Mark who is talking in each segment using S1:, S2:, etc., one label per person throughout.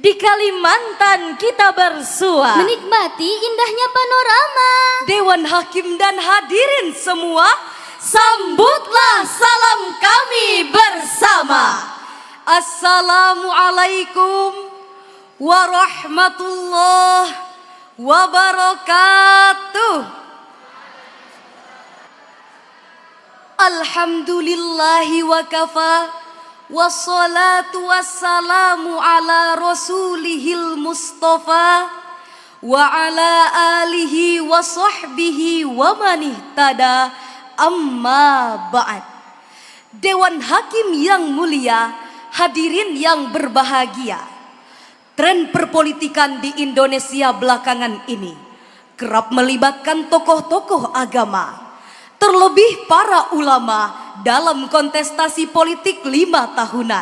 S1: Di Kalimantan kita bersua,
S2: menikmati indahnya panorama.
S1: Dewan Hakim dan hadirin semua, sambutlah salam kami bersama. Assalamualaikum warahmatullahi wabarakatuh. Alhamdulillahi wa kafa, wassalatu wassalamu ala rasulihil mustafa wa ala alihi wa sahbihi wa manihtada, amma ba'd. Dewan Hakim yang mulia, hadirin yang berbahagia, tren perpolitikan di Indonesia belakangan ini kerap melibatkan tokoh-tokoh agama, terlebih para ulama dalam kontestasi politik 5 tahunan.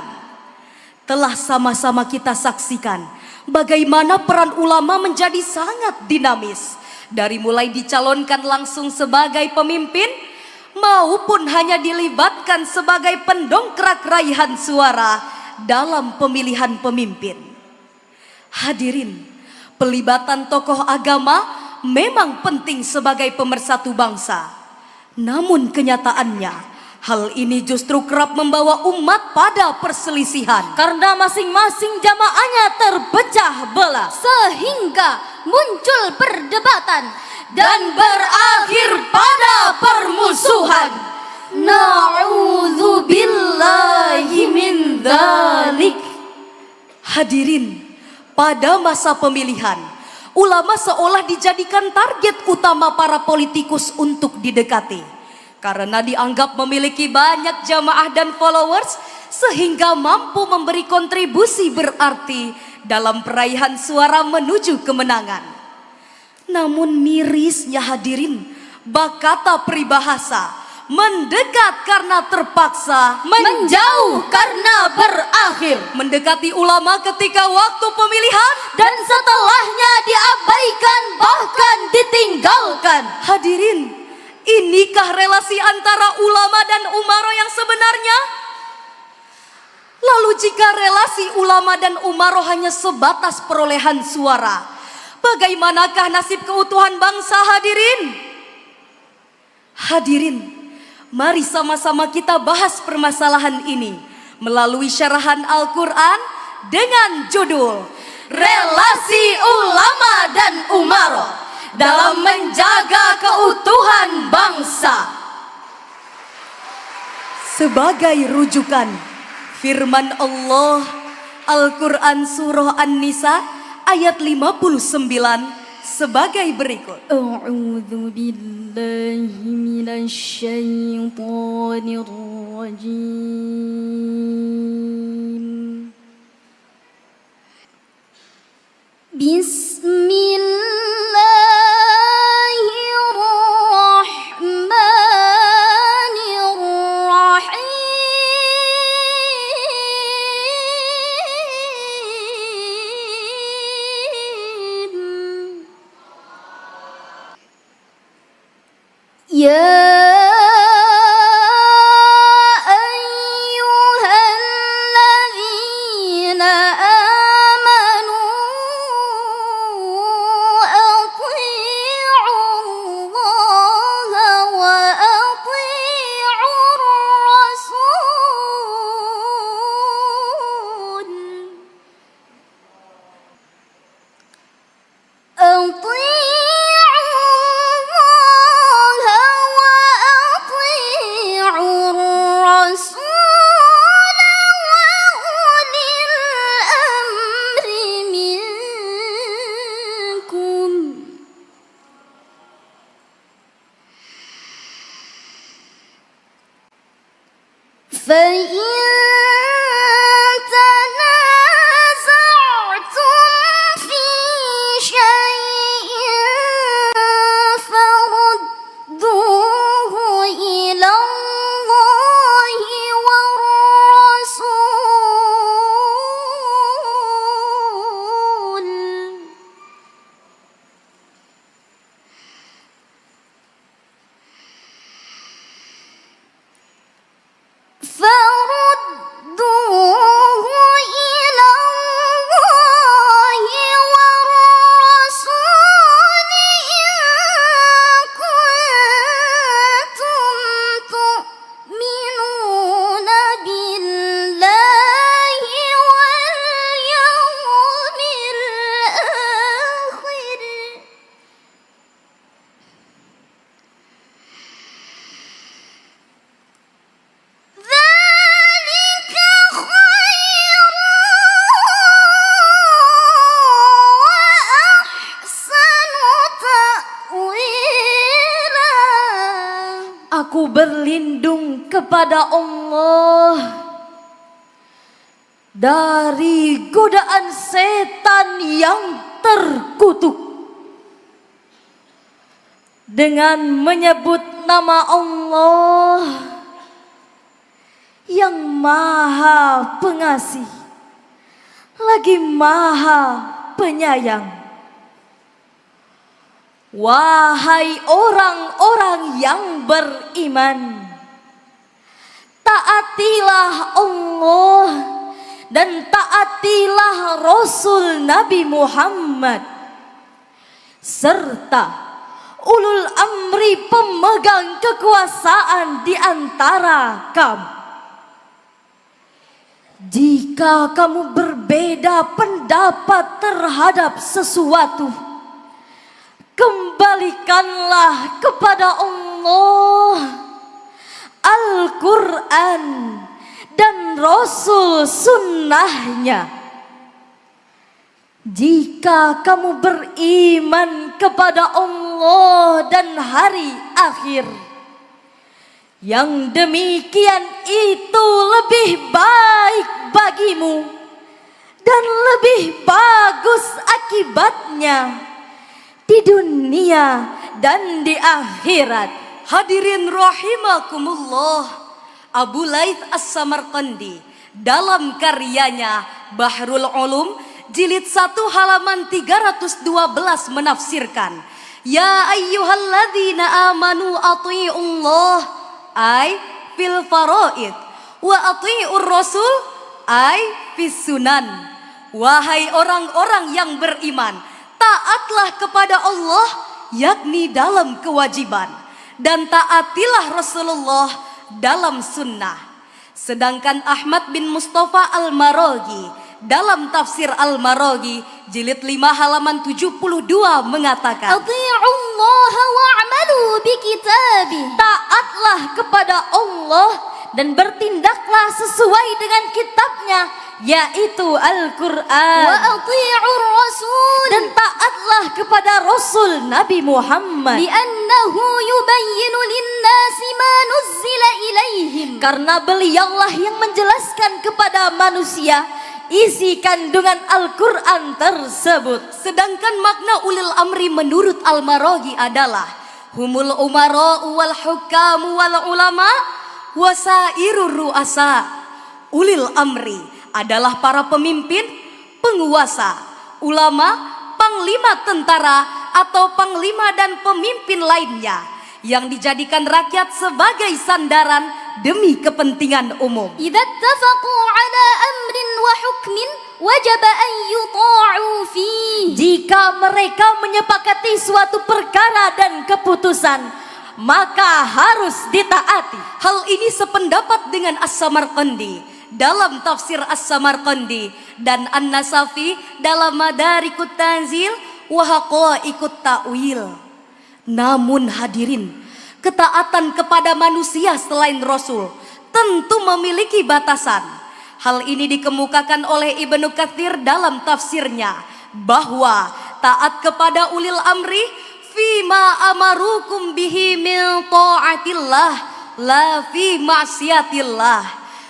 S1: Telah sama-sama kita saksikan bagaimana peran ulama menjadi sangat dinamis, dari mulai dicalonkan langsung sebagai pemimpin maupun hanya dilibatkan sebagai pendongkrak raihan suara dalam pemilihan pemimpin. Hadirin, pelibatan tokoh agama memang penting sebagai pemersatu bangsa. Namun kenyataannya, hal ini justru kerap membawa umat pada perselisihan karena masing-masing jamaahnya terpecah belah, sehingga muncul perdebatan dan berakhir pada permusuhan. Na'udzubillahi min dzalik. Hadirin, pada masa pemilihan, ulama seolah dijadikan target utama para politikus untuk didekati, karena dianggap memiliki banyak jamaah dan followers, sehingga mampu memberi kontribusi berarti dalam peraihan suara menuju kemenangan. Namun mirisnya hadirin, bakata peribahasa, mendekat karena terpaksa, menjauh karena berakhir. Mendekati ulama ketika waktu pemilihan dan setelahnya diabaikan bahkan ditinggalkan. Hadirin, inikah relasi antara ulama dan umaro yang sebenarnya? Lalu jika relasi ulama dan umaro hanya sebatas perolehan suara, bagaimanakah nasib keutuhan bangsa hadirin? Hadirin, mari sama-sama kita bahas permasalahan ini melalui syarahan Al-Quran dengan judul Relasi Ulama dan Umaro dalam menjaga keutuhan bangsa. Sebagai rujukan, firman Allah Al-Quran Surah An-Nisa ayat 59 sebagai berikut.
S2: A'udzu billahi minasy syaithanir rajim. Ya ayyuhalladzina amanu
S1: kepada Allah dari godaan setan yang terkutuk dengan menyebut nama Allah yang Maha Pengasih lagi Maha Penyayang. Wahai orang-orang yang beriman, taatilah Allah dan taatilah Rasul Nabi Muhammad serta ulul amri pemegang kekuasaan di antara kamu. Jika kamu berbeda pendapat terhadap sesuatu, kembalikanlah kepada Allah, Al-Quran dan Rasul sunnahnya. Jika kamu beriman kepada Allah dan hari akhir, yang demikian itu lebih baik bagimu dan lebih bagus akibatnya di dunia dan di akhirat. Hadirin rahimakumullah, Abu Laits As-Samarqandi dalam karyanya Bahrul Ulum jilid 1 halaman 312 menafsirkan, ya ayyuhalladzina amanu athi'ullah ay fil faraid wa athi'ur rasul ay fis sunan. Wahai orang-orang yang beriman, taatlah kepada Allah yakni dalam kewajiban, dan taatilah Rasulullah dalam sunnah. Sedangkan Ahmad bin Mustafa Al-Maraghi dalam tafsir Al-Maraghi jilid 5 halaman 72 mengatakan,
S2: Athi'ullah wa'malu bikitabi.
S1: taatlah kepada Allah dan bertindaklah sesuai dengan kitabnya, yaitu Al-Quran.
S2: Wa athi'ur rasul.
S1: Dan taatlah kepada Rasul Nabi Muhammad,
S2: Li'annahu yubayyinu linnasi ma nuzzila ilaihim.
S1: karena beliaulah yang menjelaskan kepada manusia isi kandungan Al-Quran tersebut. Sedangkan makna ulil amri menurut Al-Maraghi adalah humul umara wal hukamu wal ulama wasairur ru'asa. Ulil amri adalah para pemimpin, penguasa, ulama, panglima tentara atau panglima dan pemimpin lainnya yang dijadikan rakyat sebagai sandaran demi kepentingan umum.
S2: Idza ittafaqu ala amrin wa hukmin wajaba an yuta'u fihi.
S1: Jika mereka menyepakati suatu perkara dan keputusan, maka harus ditaati. Hal ini sependapat dengan As-Samarqandi dalam tafsir As-Samarqandi dan An-Nasafi dalam Madarikut Tanzil wa Haqa'iqut Ta'wil. Namun hadirin, ketaatan kepada manusia selain Rasul tentu memiliki batasan. Hal ini dikemukakan oleh Ibnu Katsir dalam tafsirnya bahwa taat kepada ulil amri fima amarukum bihi min ta'atillah la fi ma'siyatillah.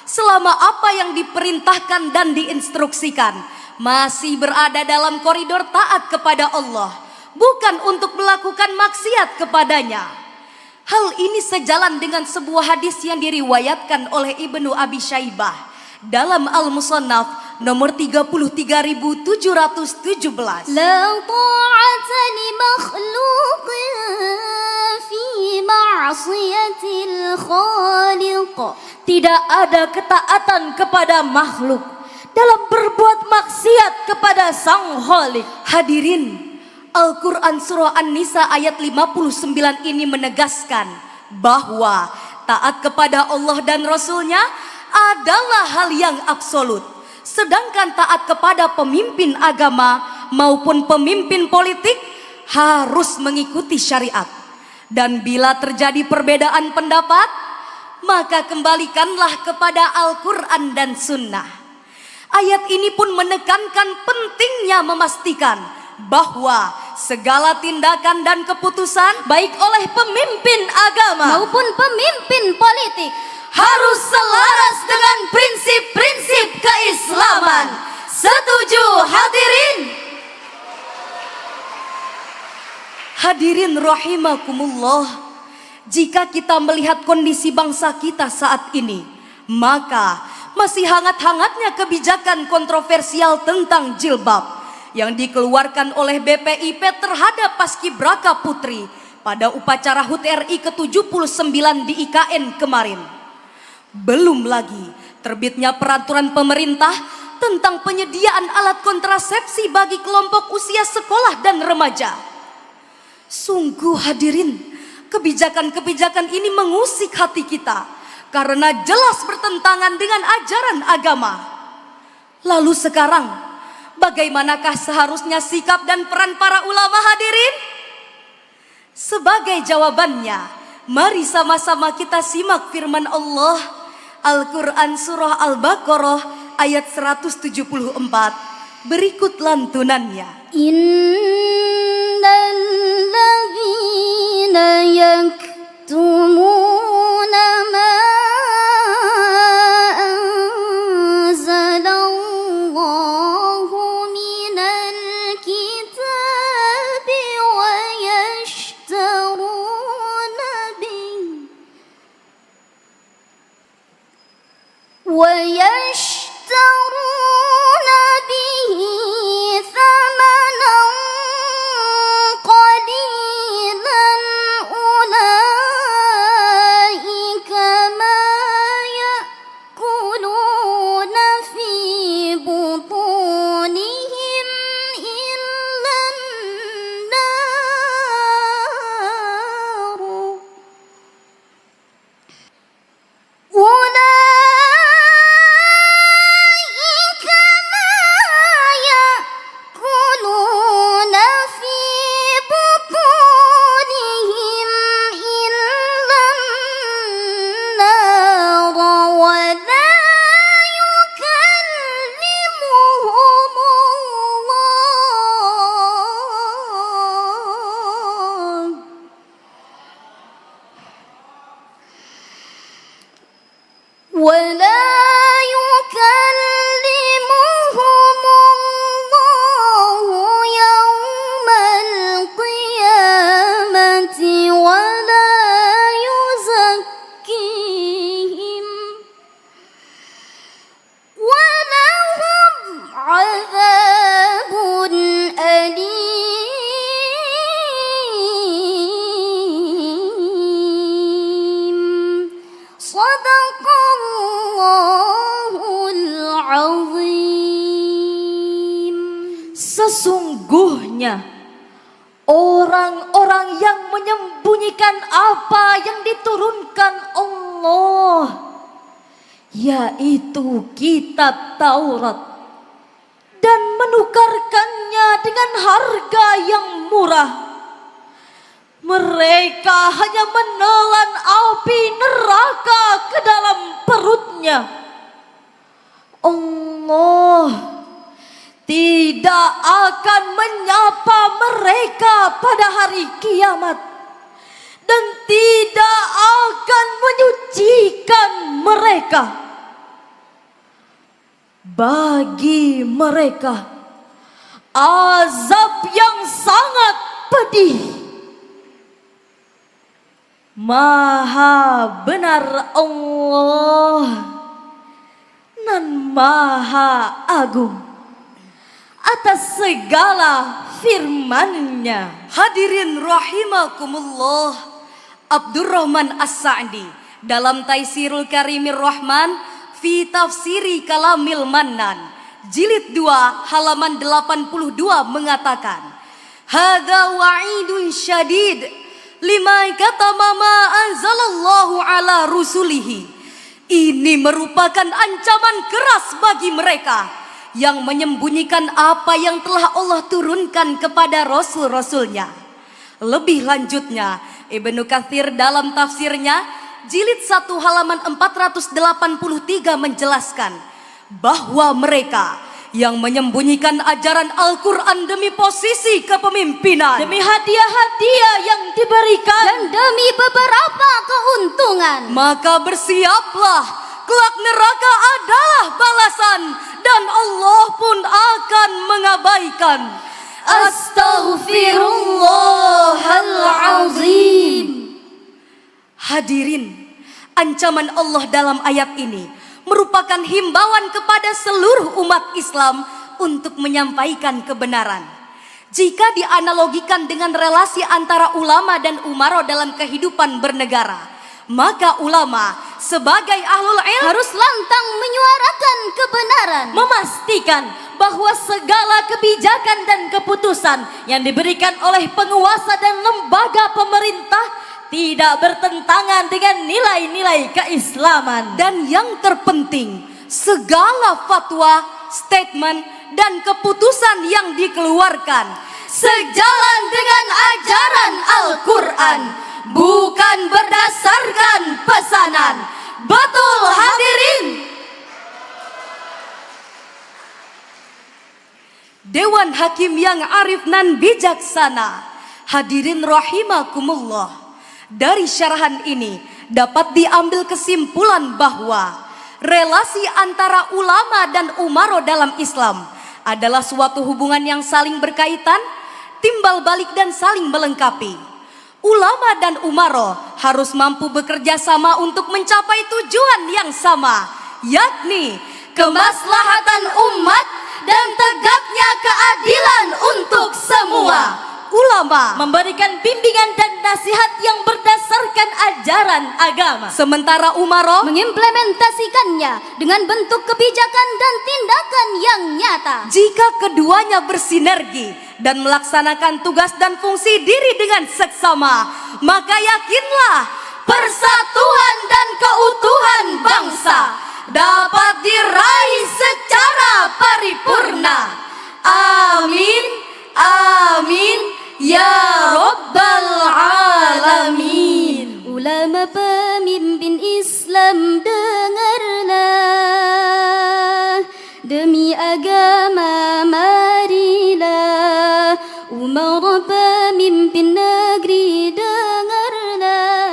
S1: Selama apa yang diperintahkan dan diinstruksikan masih berada dalam koridor taat kepada Allah, bukan untuk melakukan maksiat kepadanya. Hal ini sejalan dengan sebuah hadis yang diriwayatkan oleh Ibnu Abi Syaibah dalam Al-Musannaf nomor 33.717.
S2: La ta'ata li makhluqin fi ma'siyatil khaliq.
S1: Tidak ada ketaatan kepada makhluk dalam berbuat maksiat kepada Sang Khalik. Hadirin, Al-Quran Surah An-Nisa ayat 59 ini menegaskan bahwa taat kepada Allah dan Rasulnya adalah hal yang absolut. Sedangkan taat kepada pemimpin agama maupun pemimpin politik harus mengikuti syariat. Dan bila terjadi perbedaan pendapat, maka kembalikanlah kepada Al-Quran dan Sunnah. Ayat ini pun menekankan pentingnya memastikan bahwa segala tindakan dan keputusan baik oleh pemimpin agama
S2: maupun pemimpin politik
S1: harus selaras dengan prinsip-prinsip keislaman. Setuju hadirin? Hadirin rahimakumullah, jika kita melihat kondisi bangsa kita saat ini, maka masih hangat-hangatnya kebijakan kontroversial tentang jilbab yang dikeluarkan oleh BPIP terhadap Paskibraka Putri pada upacara HUT RI ke-79 di IKN kemarin. Belum lagi terbitnya peraturan pemerintah tentang penyediaan alat kontrasepsi bagi kelompok usia sekolah dan remaja. Sungguh hadirin, kebijakan-kebijakan ini mengusik hati kita karena jelas bertentangan dengan ajaran agama. Lalu sekarang, bagaimanakah seharusnya sikap dan peran para ulama hadirin? Sebagai jawabannya, mari sama-sama kita simak firman Allah, Al-Quran Surah Al-Baqarah ayat 174. Berikut lantunannya.
S2: Innalladzina yaktumuna ma anzalallahu minal kitabi wa yashtaruna bihi ثمنا قليلا أولئك ما يأكلون في بطونهم إلا النار ولا يكلمهم الله يوم القيامة ولا يزكيهم ولهم عذاب أليم. صدق Allahul Azim.
S1: Sesungguhnya orang-orang yang menyembunyikan apa yang diturunkan Allah, yaitu kitab Taurat, dan menukarkannya dengan harga yang murah, mereka hanya menelan api neraka ke dalam perutnya. Allah tidak akan menyapa mereka pada hari kiamat dan tidak akan menyucikan mereka. Bagi mereka azab yang sangat pedih. Maha benar Allah dan Maha Agung atas segala firman-Nya. Hadirin rahimakumullah, Abdurrahman As-Sa'di dalam Taisirul Karimir Rahman fi Tafsiri Kalamil Mannan jilid 2 halaman 82 mengatakan, hadza wa'idun syadid lima katama ma anzalallahu ala rusulihi. Ini merupakan ancaman keras bagi mereka yang menyembunyikan apa yang telah Allah turunkan kepada rasul-rasulnya. Lebih lanjutnya, Ibnu Katsir dalam tafsirnya jilid 1 halaman 483 menjelaskan bahwa mereka yang menyembunyikan ajaran Al-Quran demi posisi kepemimpinan,
S2: demi hadiah-hadiah yang diberikan, dan demi beberapa keuntungan.
S1: maka bersiaplah, kelak neraka adalah balasan dan Allah pun akan mengabaikan.
S2: Astaghfirullahalazim.
S1: Hadirin, ancaman Allah dalam ayat ini merupakan himbauan kepada seluruh umat Islam untuk menyampaikan kebenaran. Jika dianalogikan dengan relasi antara ulama dan umaro dalam kehidupan bernegara, maka ulama sebagai ahlul ilm
S2: harus lantang menyuarakan kebenaran,
S1: memastikan bahwa segala kebijakan dan keputusan yang diberikan oleh penguasa dan lembaga pemerintah tidak bertentangan dengan nilai-nilai keislaman. Dan yang terpenting, segala fatwa, statement, dan keputusan yang dikeluarkan sejalan dengan ajaran Al-Quran, bukan berdasarkan pesanan. Betul hadirin? Dewan Hakim yang arif nan bijaksana, hadirin rahimakumullah, dari syarahan ini dapat diambil kesimpulan bahwa relasi antara ulama dan umaro dalam Islam adalah suatu hubungan yang saling berkaitan, timbal balik dan saling melengkapi. Ulama dan umaro harus mampu bekerja sama untuk mencapai tujuan yang sama, yakni kemaslahatan umat dan tegaknya keadilan untuk semua. Ulama memberikan bimbingan dan nasihat yang berdasarkan ajaran agama, sementara umaro
S2: mengimplementasikannya dengan bentuk kebijakan dan tindakan yang nyata.
S1: Jika keduanya bersinergi dan melaksanakan tugas dan fungsi diri dengan seksama, maka yakinlah persatuan dan keutuhan bangsa dapat diraih secara paripurna. Amin, amin, ya Rabbal Alamin.
S2: Ulama pemimpin Islam, dengarlah, demi agama marilah. Umara pemimpin negeri,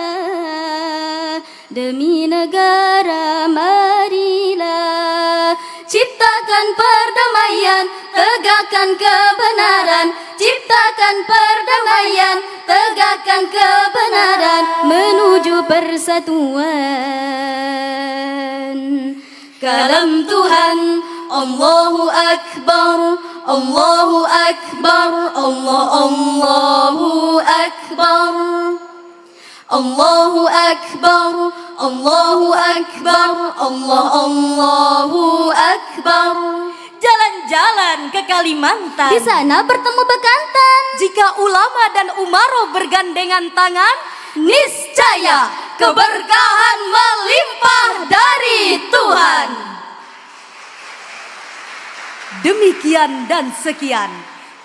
S2: dengarlah, demi negara marilah. Ciptakan perdamaian, tegakkan kebenaran. Ciptakan perdamaian, tegakkan kebenaran, menuju persatuan. Kalam Tuhan, Allahu Akbar, Allahu Akbar, Allahu Akbar, Allahu Akbar, Allahu Akbar, Allahu Akbar. Jalan-jalan ke Kalimantan, Di sana bertemu bekantan.
S1: jika ulama dan umaro bergandengan tangan, niscaya keberkahan melimpah dari Tuhan. Demikian dan sekian.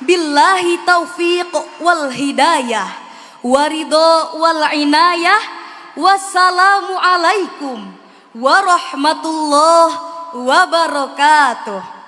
S1: Billahi taufiq wal hidayah, waridho wal inayah. Wassalamu alaikum warahmatullahi wabarakatuh.